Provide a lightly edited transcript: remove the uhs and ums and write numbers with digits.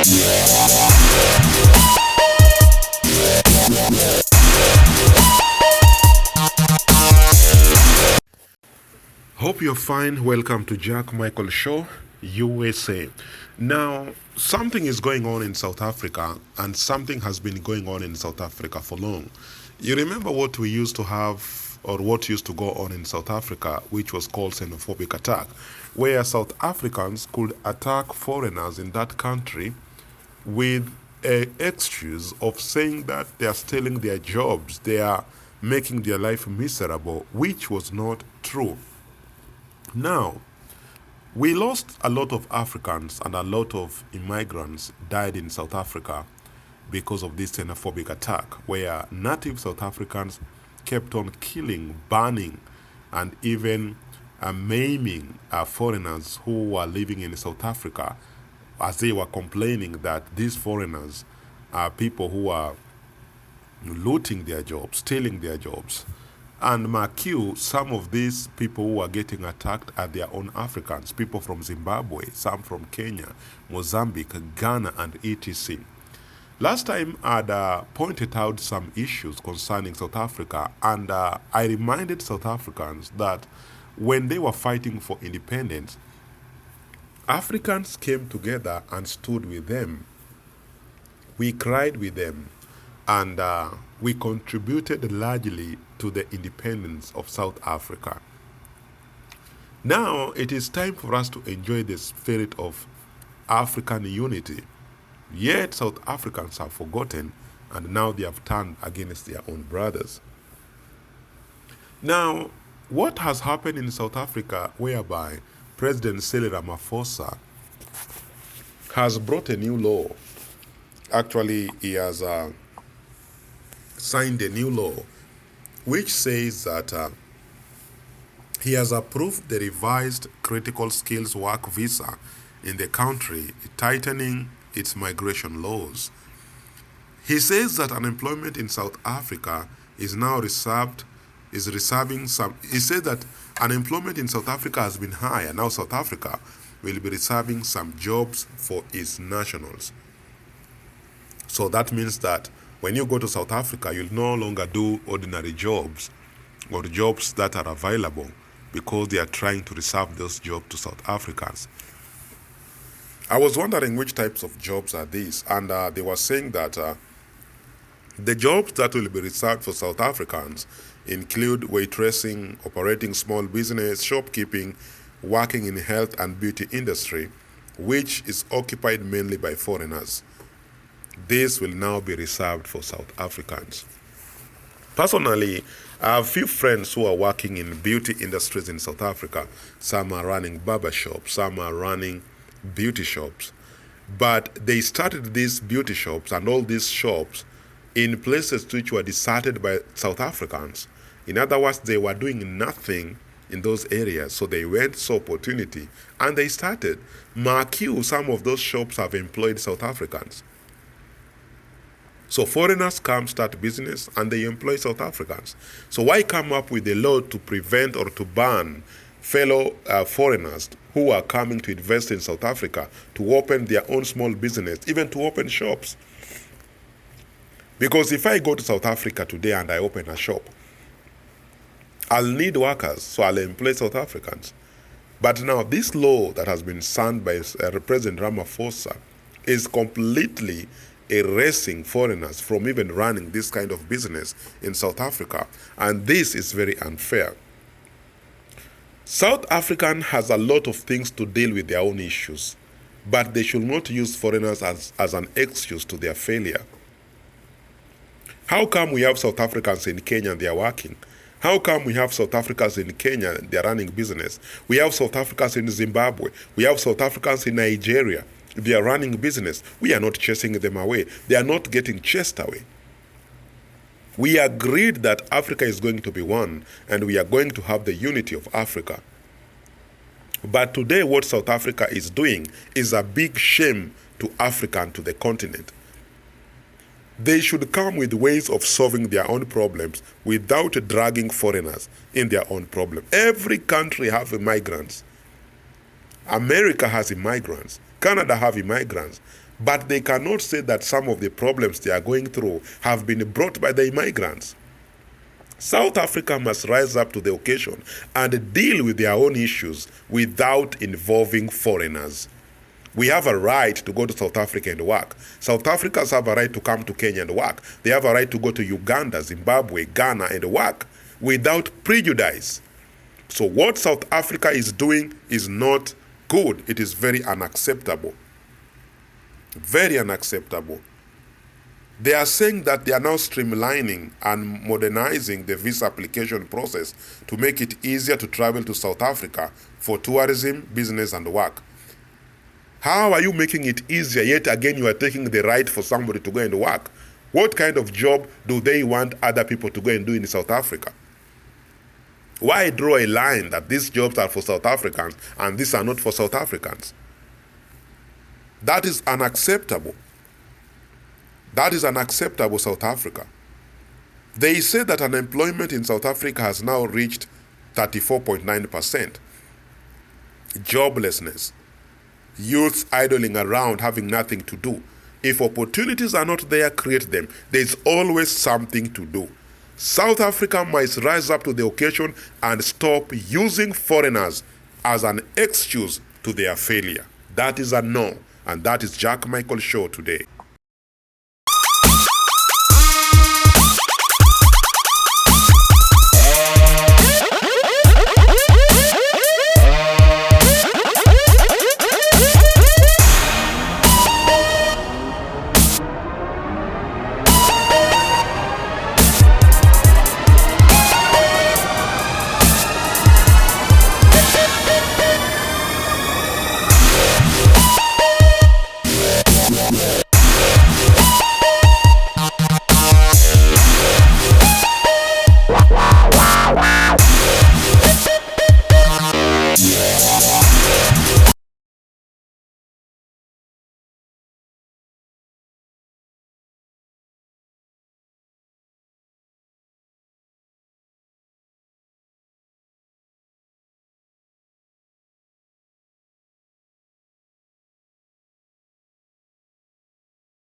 Hope you're fine. Welcome to Jack Michael Show, USA. Now, something is going on in South Africa, and something has been going on in South Africa for long. You remember what we used to have, or what used to go on in South Africa, which was called xenophobic attack, where South Africans could attack foreigners in that country with a excuse of saying that they are stealing their jobs, they are making their life miserable, which was not true. Now, we lost a lot of Africans and a lot of immigrants died in South Africa because of this xenophobic attack, where native South Africans kept on killing, burning, and even maiming foreigners who were living in South Africa, as they were complaining that these foreigners are people who are looting their jobs, stealing their jobs. And mark you, some of these people who are getting attacked are their own Africans, people from Zimbabwe, some from Kenya, Mozambique, Ghana, and etc. Last time I'd pointed out some issues concerning South Africa, and I reminded South Africans that when they were fighting for independence, Africans came together and stood with them. We cried with them, and we contributed largely to the independence of South Africa. Now it is time for us to enjoy the spirit of African unity. Yet South Africans have forgotten, and now they have turned against their own brothers. Now, what has happened in South Africa, whereby President Cyril Ramaphosa has brought a new law. Actually, he has signed a new law which says that he has approved the revised critical skills work visa in the country, tightening its migration laws. He says that unemployment in South Africa is now he said that unemployment in South Africa has been high, and now South Africa will be reserving some jobs for its nationals. So that means that when you go to South Africa, you'll no longer do ordinary jobs or jobs that are available, because they are trying to reserve those jobs to South Africans. I was wondering which types of jobs are these, and they were saying that the jobs that will be reserved for South Africans include waitressing, operating small business, shopkeeping, working in health and beauty industry, which is occupied mainly by foreigners. This will now be reserved for South Africans. Personally, I have few friends who are working in beauty industries in South Africa. Some are running barber shops, some are running beauty shops. But they started these beauty shops and all these shops in places which were deserted by South Africans. In other words, they were doing nothing in those areas, so they went, saw opportunity, and they started. Mark you, some of those shops have employed South Africans. So foreigners come start business and they employ South Africans. So why come up with a law to prevent or to ban fellow foreigners who are coming to invest in South Africa to open their own small business, even to open shops? Because if I go to South Africa today and I open a shop, I'll need workers, so I'll employ South Africans. But now this law that has been signed by President Ramaphosa is completely erasing foreigners from even running this kind of business in South Africa, and this is very unfair. South African has a lot of things to deal with their own issues, but they should not use foreigners as an excuse to their failure. How come we have South Africans in Kenya and they are working? How come we have South Africans in Kenya and they are running business? We have South Africans in Zimbabwe. We have South Africans in Nigeria. They are running business. We are not chasing them away. They are not getting chased away. We agreed that Africa is going to be one, and we are going to have the unity of Africa. But today what South Africa is doing is a big shame to Africa and to the continent. They should come with ways of solving their own problems without dragging foreigners in their own problem. Every country has immigrants. America has immigrants. Canada have immigrants. But they cannot say that some of the problems they are going through have been brought by the immigrants. South Africa must rise up to the occasion and deal with their own issues without involving foreigners. We have a right to go to South Africa and work. South Africans have a right to come to Kenya and work. They have a right to go to Uganda, Zimbabwe, Ghana and work without prejudice. So what South Africa is doing is not good. It is very unacceptable. Very unacceptable. They are saying that they are now streamlining and modernizing the visa application process to make it easier to travel to South Africa for tourism, business and work. How are you making it easier, yet again you are taking the right for somebody to go and work? What kind of job do they want other people to go and do in South Africa? Why draw a line that these jobs are for South Africans and these are not for South Africans? That is unacceptable. That is unacceptable, South Africa. They say that unemployment in South Africa has now reached 34.9%. Joblessness. Youths idling around having nothing to do. If opportunities are not there, create them. There's always something to do. South Africa must rise up to the occasion and stop using foreigners as an excuse to their failure. That is a no, and that is Jack Michael Show today.